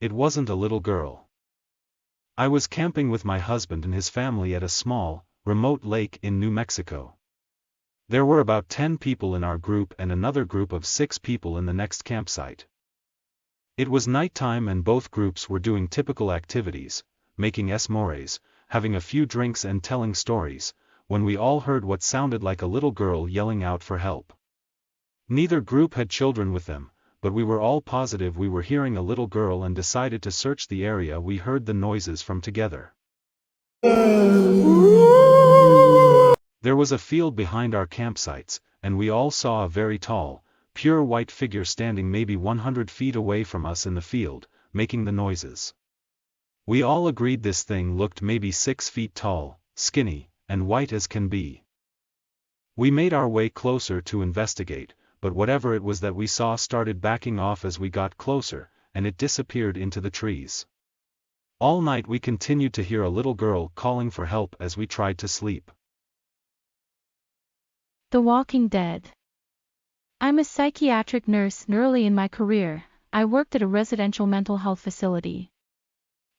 It wasn't a little girl. I was camping with my husband and his family at a small, remote lake in New Mexico. There were about 10 people in our group and another group of 6 people in the next campsite. It was nighttime and both groups were doing typical activities, making s'mores, having a few drinks and telling stories, when we all heard what sounded like a little girl yelling out for help. Neither group had children with them, but we were all positive we were hearing a little girl and decided to search the area we heard the noises from together. There was a field behind our campsites, and we all saw a very tall, pure white figure standing maybe 100 feet away from us in the field, making the noises. We all agreed this thing looked maybe 6 feet tall, skinny, and white as can be. We made our way closer to investigate, but whatever it was that we saw started backing off as we got closer, and it disappeared into the trees. All night we continued to hear a little girl calling for help as we tried to sleep. The Walking Dead. I'm a psychiatric nurse, and early in my career, I worked at a residential mental health facility.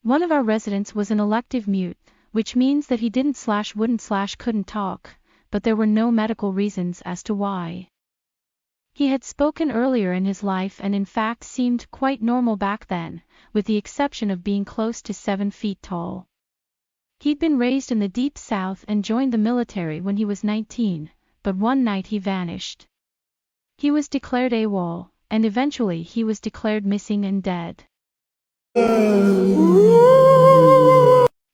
One of our residents was an elective mute, which means that he wouldn't/couldn't talk, but there were no medical reasons as to why. He had spoken earlier in his life and in fact seemed quite normal back then, with the exception of being close to 7 feet tall. He'd been raised in the Deep South and joined the military when he was 19, but one night he vanished. He was declared AWOL, and eventually he was declared missing and dead.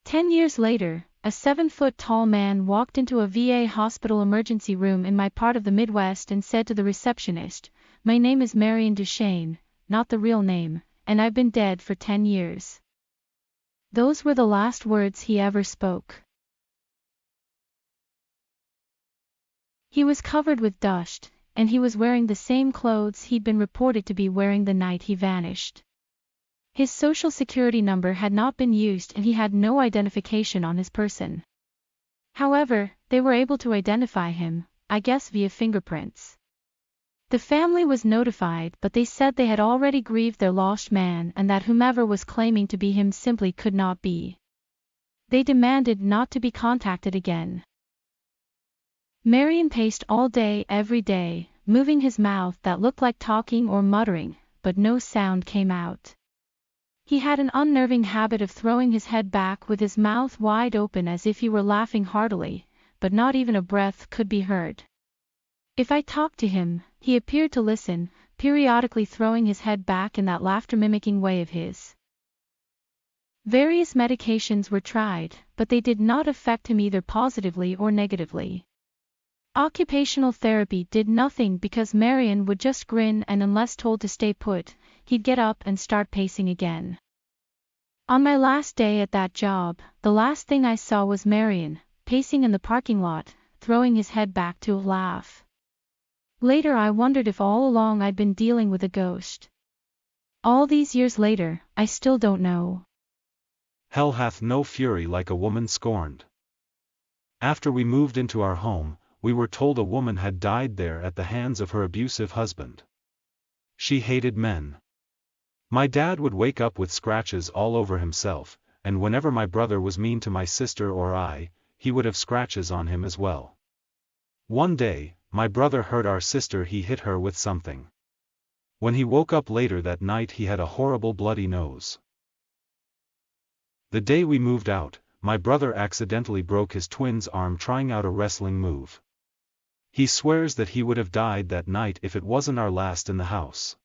10 years later, a 7-foot-tall man walked into a VA hospital emergency room in my part of the Midwest and said to the receptionist, "My name is Marion Duchesne, not the real name, and I've been dead for 10 years." Those were the last words he ever spoke. He was covered with dust, and he was wearing the same clothes he'd been reported to be wearing the night he vanished. His social security number had not been used and he had no identification on his person. However, they were able to identify him, I guess via fingerprints. The family was notified, but they said they had already grieved their lost man and that whomever was claiming to be him simply could not be. They demanded not to be contacted again. Marion paced all day every day, moving his mouth that looked like talking or muttering, but no sound came out. He had an unnerving habit of throwing his head back with his mouth wide open as if he were laughing heartily, but not even a breath could be heard. If I talked to him, he appeared to listen, periodically throwing his head back in that laughter-mimicking way of his. Various medications were tried, but they did not affect him either positively or negatively. Occupational therapy did nothing because Marion would just grin and unless told to stay put, he'd get up and start pacing again. On my last day at that job, the last thing I saw was Marion, pacing in the parking lot, throwing his head back to laugh. Later I wondered if all along I'd been dealing with a ghost. All these years later, I still don't know. Hell hath no fury like a woman scorned. After we moved into our home, we were told a woman had died there at the hands of her abusive husband. She hated men. My dad would wake up with scratches all over himself, and whenever my brother was mean to my sister or I, he would have scratches on him as well. One day, my brother heard our sister he hit her with something. When he woke up later that night he had a horrible bloody nose. The day we moved out, my brother accidentally broke his twin's arm trying out a wrestling move. He swears that he would have died that night if it wasn't our last in the house.